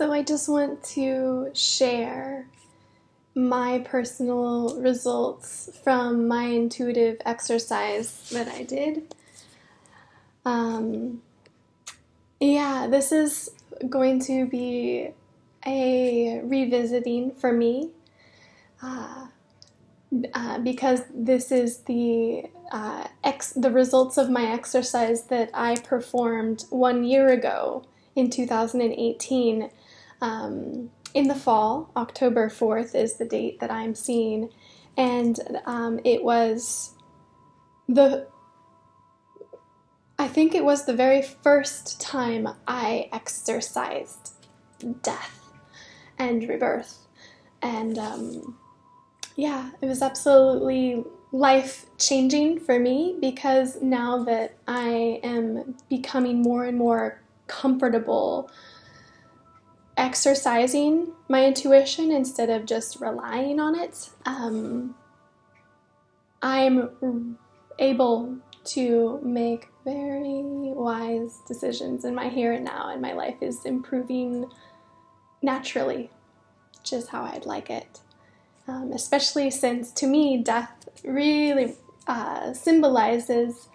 So I just want to share my personal results from my intuitive exercise that I did. This is going to be a revisiting for me because this is the results of my exercise that I performed 1 year ago in 2018. In the fall. October 4th is the date that I'm seeing, and it was I think it was the very first time I exercised death and rebirth, and it was absolutely life-changing for me, because now that I am becoming more and more comfortable exercising my intuition instead of just relying on it, I'm able to make very wise decisions in my here and now, and my life is improving naturally, which is how I'd like it. Especially since, to me, death really symbolizes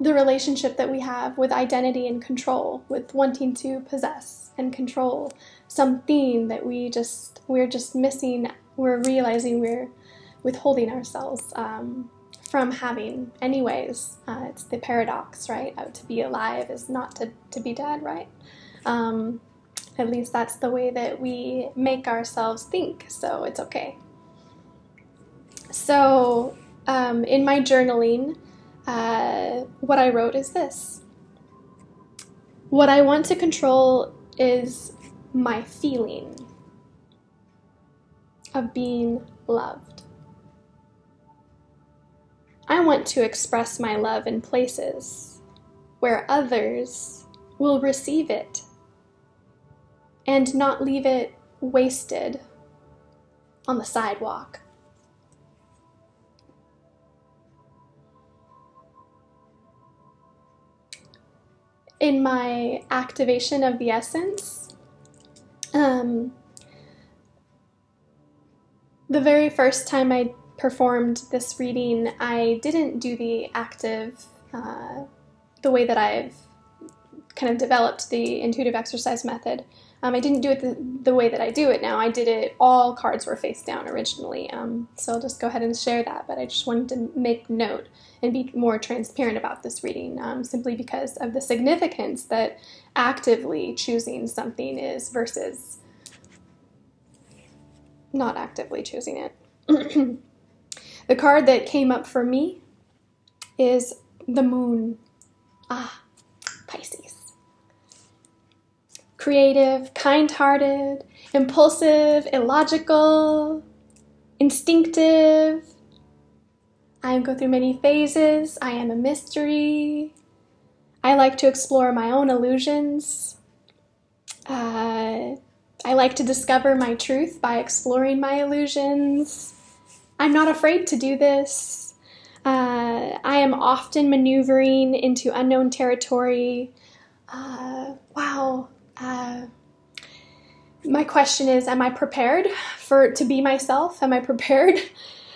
the relationship that we have with identity and control, with wanting to possess and control something that we're just missing. We're realizing we're withholding ourselves from having anyways. It's the paradox, right? To be alive is not to be dead, right? At least that's the way that we make ourselves think, so it's okay. So in my journaling, what I wrote is this: what I want to control is my feeling of being loved. I want to express my love in places where others will receive it and not leave it wasted on the sidewalk. In my activation of the essence, the very first time I performed this reading, I didn't do the active, the way that I've kind of developed the intuitive exercise method. I didn't do it the way that I do it now. I did it, all cards were face down originally, so I'll just go ahead and share that, but I just wanted to make note and be more transparent about this reading, simply because of the significance that actively choosing something is versus not actively choosing it. The card that came up for me is the Moon. Pisces. Creative, kind-hearted, impulsive, illogical, instinctive. I go through many phases. I am a mystery. I like to explore my own illusions. I like to discover my truth by exploring my illusions. I'm not afraid to do this. I am often maneuvering into unknown territory. My question is, am I prepared to be myself? Am I prepared?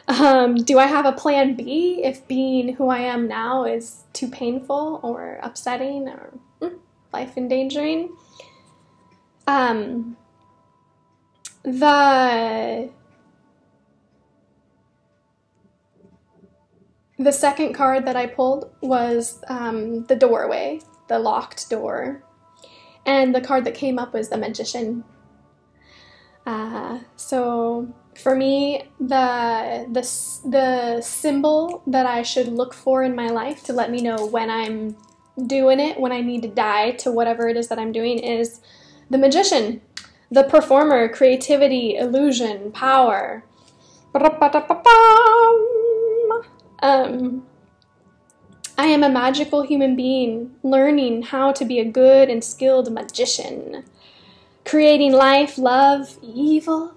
Do I have a plan B if being who I am now is too painful or upsetting or life endangering? The second card that I pulled was the doorway, the locked door. And the card that came up was the Magician. So for me, the symbol that I should look for in my life to let me know when I'm doing it, when I need to die to whatever it is that I'm doing, is the Magician, the performer, creativity, illusion, power. I am a magical human being learning how to be a good and skilled magician, creating life, love, evil.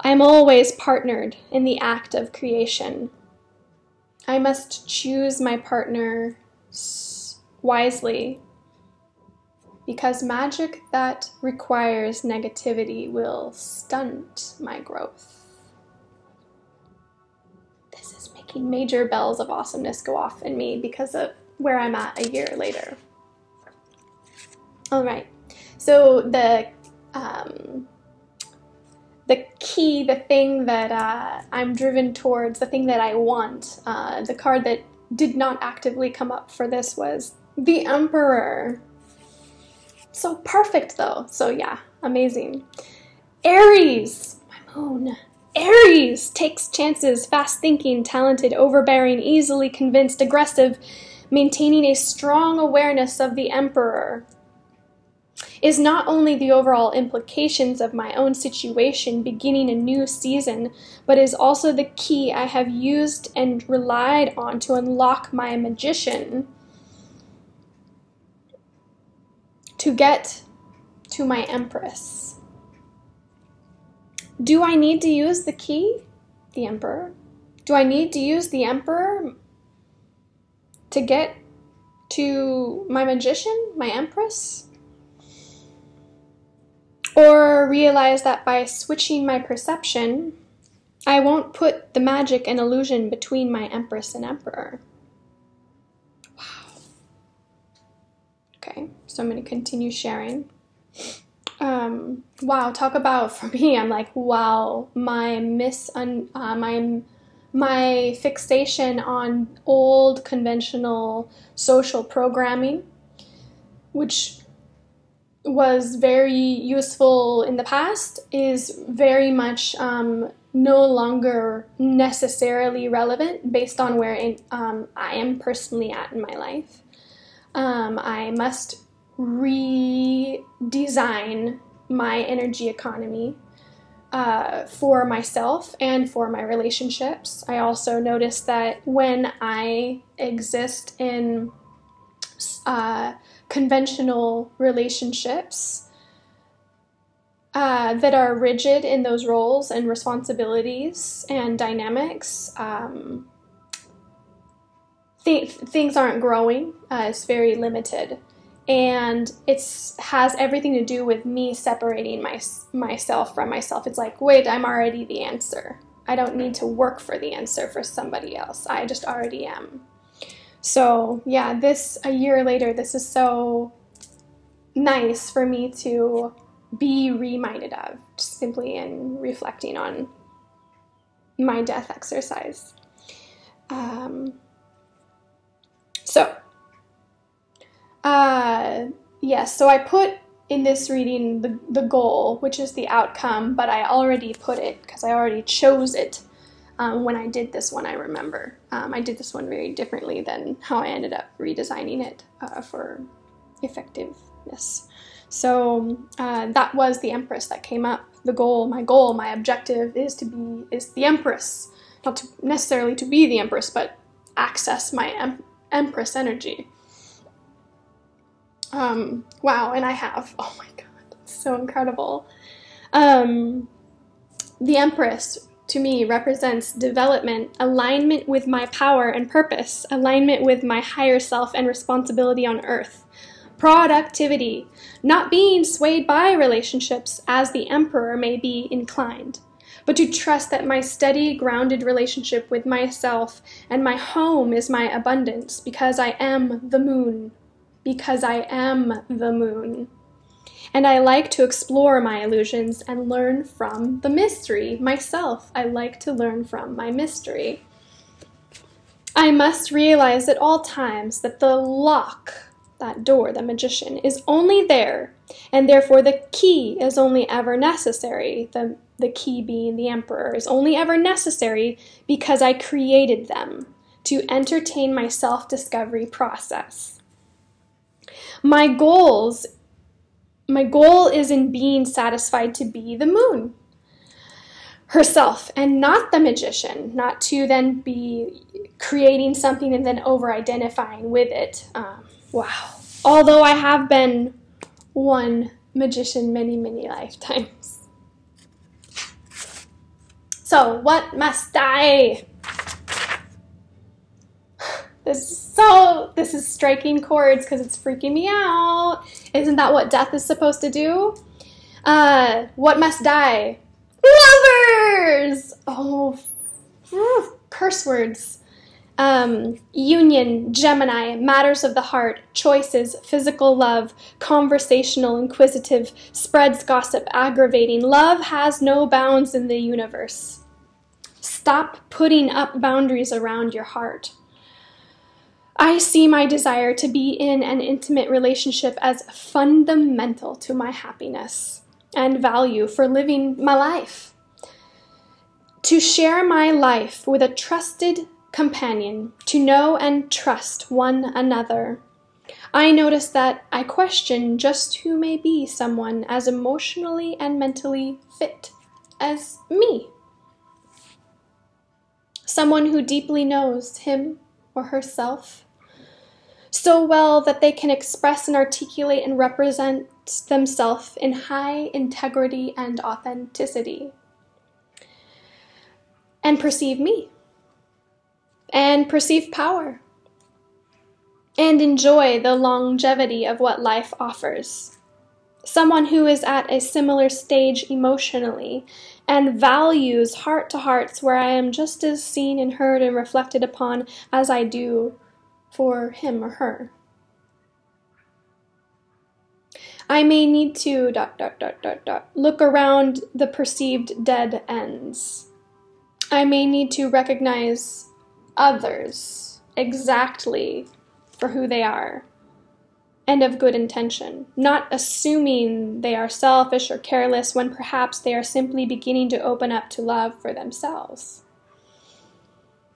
I am always partnered in the act of creation. I must choose my partner wisely because magic that requires negativity will stunt my growth. This is making major bells of awesomeness go off in me because of where I'm at a year later. All right, so the key, the thing that I'm driven towards, the thing that I want, the card that did not actively come up for this was the Emperor. So perfect though, so yeah, amazing. Aries, my moon. Aries takes chances, fast thinking, talented, overbearing, easily convinced, aggressive, maintaining a strong awareness of the Emperor. Is not only the overall implications of my own situation beginning a new season, but is also the key I have used and relied on to unlock my magician, to get to my Empress. Do I need to use the key? The Emperor. Do I need to use the Emperor to get to my magician, my Empress? Or realize that by switching my perception, I won't put the magic and illusion between my Empress and Emperor. Wow. Okay, so I'm going to continue sharing. Wow, talk about, for me, I'm like, wow, my fixation on old conventional social programming, which was very useful in the past, is very much no longer necessarily relevant based on where I am personally at in my life. I must redesign my energy economy for myself and for my relationships. I also noticed that when I exist in conventional relationships that are rigid in those roles and responsibilities and dynamics, things aren't growing. It's very limited. And it has everything to do with me separating myself from myself. It's like, wait, I'm already the answer. I don't need to work for the answer for somebody else. I just already am. So yeah, a year later, this is so nice for me to be reminded of, just simply in reflecting on my death exercise. Yes, so I put in this reading the goal, which is the outcome, but I already put it, because I already chose it when I did this one, I remember. I did this one very differently than how I ended up redesigning it for effectiveness. So that was the Empress that came up. The goal, my objective is the Empress. Not necessarily to be the Empress, but access my Empress energy. Wow, and I have. Oh my God, so incredible. The Empress, to me, represents development, alignment with my power and purpose, alignment with my higher self and responsibility on earth, productivity, not being swayed by relationships as the Emperor may be inclined, but to trust that my steady, grounded relationship with myself and my home is my abundance, because I am the moon. Because I am the moon. And I like to explore my illusions and learn from the mystery myself. I like to learn from my mystery. I must realize at all times that the lock, that door, the magician, is only there, and therefore the key is only ever necessary. The key being the Emperor is only ever necessary because I created them to entertain my self-discovery process. My goal is in being satisfied to be the moon herself and not the magician, not to then be creating something and then over-identifying with it. Wow. Although I have been one magician many, many lifetimes. So what must I? This is striking chords because it's freaking me out. Isn't that what death is supposed to do? What must die? Lovers! Oh, curse words. Union, Gemini, matters of the heart, choices, physical love, conversational, inquisitive, spreads gossip, aggravating. Love has no bounds in the universe. Stop putting up boundaries around your heart. I see my desire to be in an intimate relationship as fundamental to my happiness and value for living my life. To share my life with a trusted companion, to know and trust one another. I notice that I question just who may be someone as emotionally and mentally fit as me. Someone who deeply knows him or herself so well that they can express and articulate and represent themselves in high integrity and authenticity. And perceive me. And perceive power. And enjoy the longevity of what life offers. Someone who is at a similar stage emotionally and values heart-to-hearts where I am just as seen and heard and reflected upon as I do for him or her. I may need to ... look around the perceived dead ends. I may need to recognize others exactly for who they are and of good intention, not assuming they are selfish or careless when perhaps they are simply beginning to open up to love for themselves.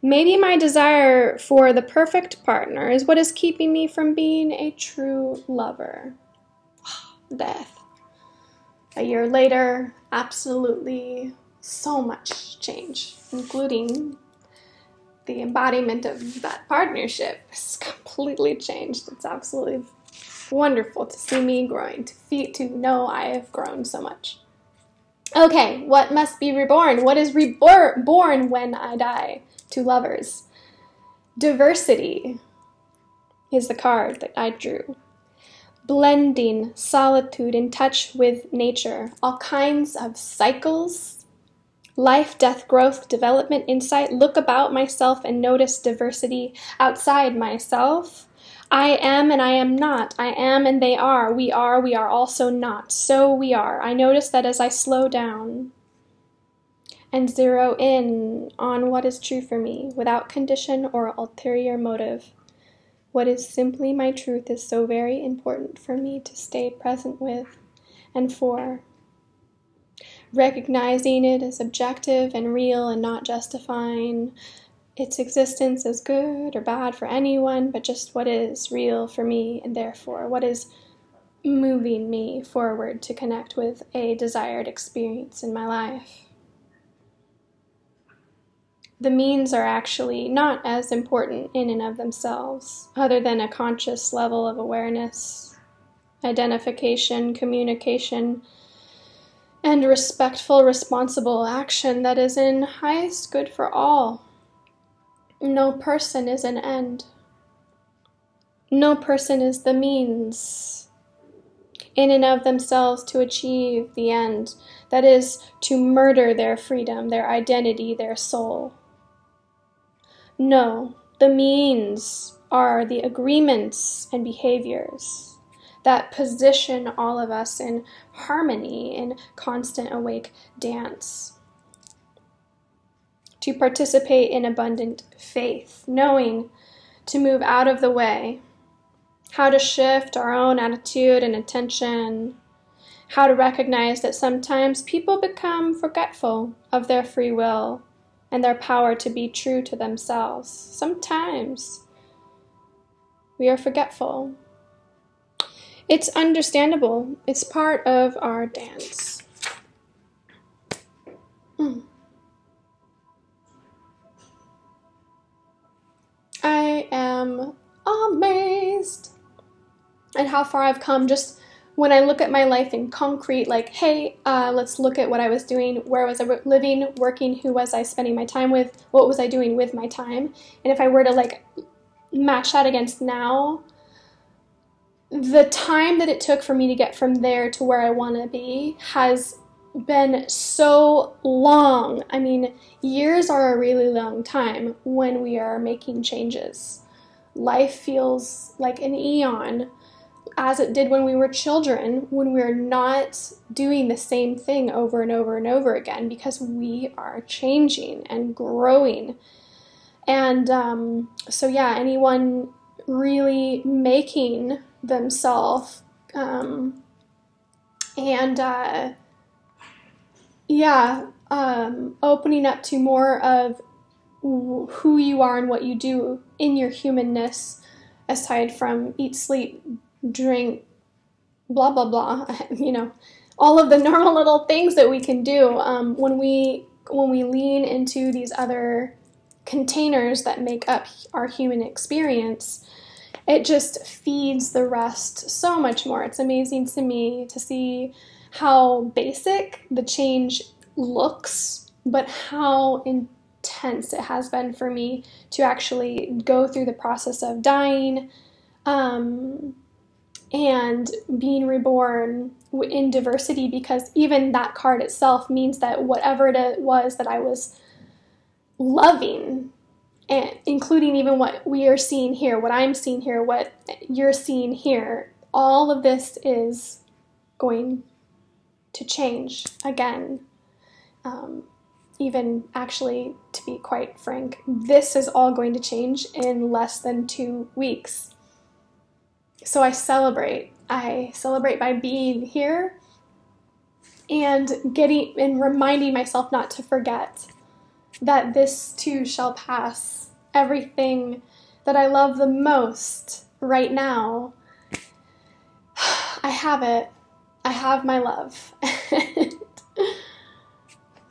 Maybe my desire for the perfect partner is what is keeping me from being a true lover. Death. A year later, absolutely so much change, including the embodiment of that partnership has completely changed. It's absolutely wonderful to see me growing, to know I have grown so much. Okay, what must be reborn? What is reborn when I die? To lovers. Diversity is the card that I drew. Blending solitude in touch with nature, all kinds of cycles, life, death, growth, development, insight. Look about myself and notice diversity outside myself. I am and I am not. I am and they are. We are also not. So we are. I notice that as I slow down and zero in on what is true for me without condition or ulterior motive. What is simply my truth is so very important for me to stay present with and for. Recognizing it as objective and real and not justifying its existence as good or bad for anyone, but just what is real for me and therefore what is moving me forward to connect with a desired experience in my life. The means are actually not as important in and of themselves, other than a conscious level of awareness, identification, communication, and respectful, responsible action that is in highest good for all. No person is an end. No person is the means in and of themselves to achieve the end, that is, to murder their freedom, their identity, their soul. No, the means are the agreements and behaviors that position all of us in harmony, in constant awake dance. To participate in abundant faith, knowing to move out of the way, how to shift our own attitude and attention, how to recognize that sometimes people become forgetful of their free will and their power to be true to themselves. Sometimes we are forgetful. It's understandable. It's part of our dance. I am amazed at how far I've come just when I look at my life in concrete, like, hey, let's look at what I was doing, where was I living, working, who was I spending my time with, what was I doing with my time, and if I were to match that against now, the time that it took for me to get from there to where I want to be has been so long. I mean, years are a really long time when we are making changes. Life feels like an eon, as it did when we were children, when we're not doing the same thing over and over and over again, because we are changing and growing. And so yeah, anyone really making themselves opening up to more of who you are and what you do in your humanness, aside from eat, sleep, drink, blah, blah, blah, all of the normal little things that we can do. When we lean into these other containers that make up our human experience, it just feeds the rest so much more. It's amazing to me to see how basic the change looks, but how intense it has been for me to actually go through the process of dying and being reborn in diversity, because even that card itself means that whatever it was that I was loving, and including even what we are seeing here, what I'm seeing here, what you're seeing here, all of this is going to change again. Even actually, to be quite frank, this is all going to change in less than 2 weeks. So I celebrate. I celebrate by being here and reminding myself not to forget that this too shall pass. Everything that I love the most right now, I have it. I have my love.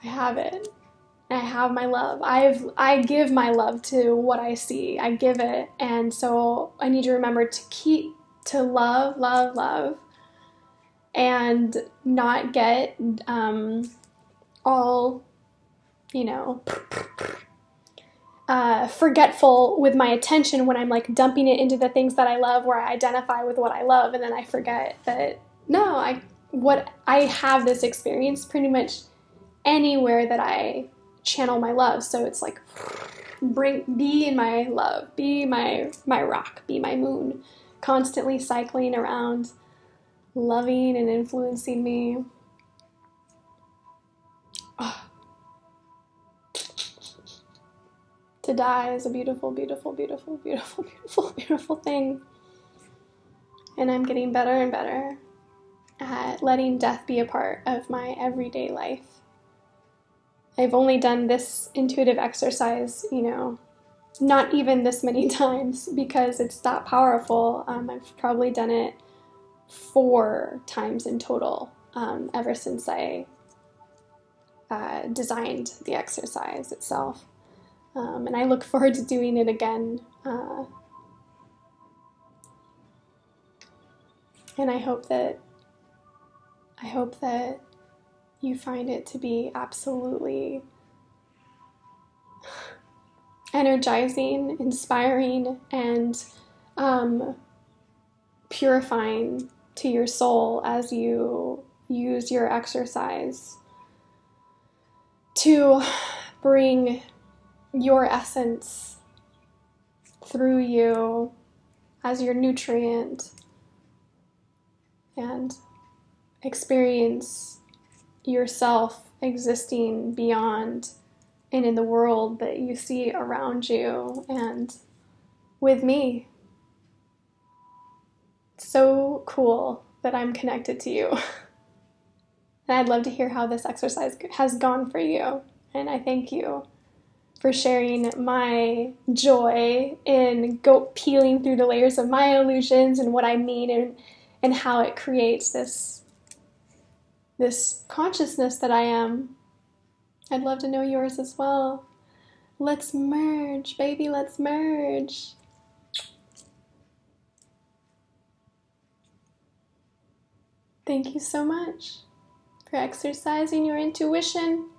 I have it. I have my love. I give my love to what I see. I give it. And so I need to remember to love, love, love, and not get all, forgetful with my attention when I'm like dumping it into the things that I love, where I identify with what I love, and then I forget that I have this experience pretty much anywhere that I channel my love. So it's like, be in my love, be my rock, be my moon, constantly cycling around, loving and influencing me. Oh. To die is a beautiful, beautiful, beautiful, beautiful, beautiful, beautiful thing. And I'm getting better and better at letting death be a part of my everyday life. I've only done this intuitive exercise, not even this many times, because it's that powerful. I've probably done it 4 times in total ever since I designed the exercise itself. And I look forward to doing it again. And I hope that you find it to be absolutely energizing, inspiring, and purifying to your soul as you use your exercise to bring your essence through you as your nutrient and experience yourself existing beyond and in the world that you see around you and with me. It's so cool that I'm connected to you. And I'd love to hear how this exercise has gone for you. And I thank you for sharing my joy in peeling through the layers of my illusions and what I mean, and how it creates this consciousness that I am. I'd love to know yours as well. Let's merge, baby, let's merge. Thank you so much for exercising your intuition.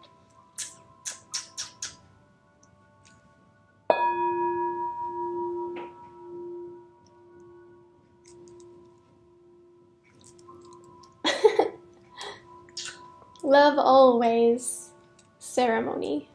Love always, Ceremony.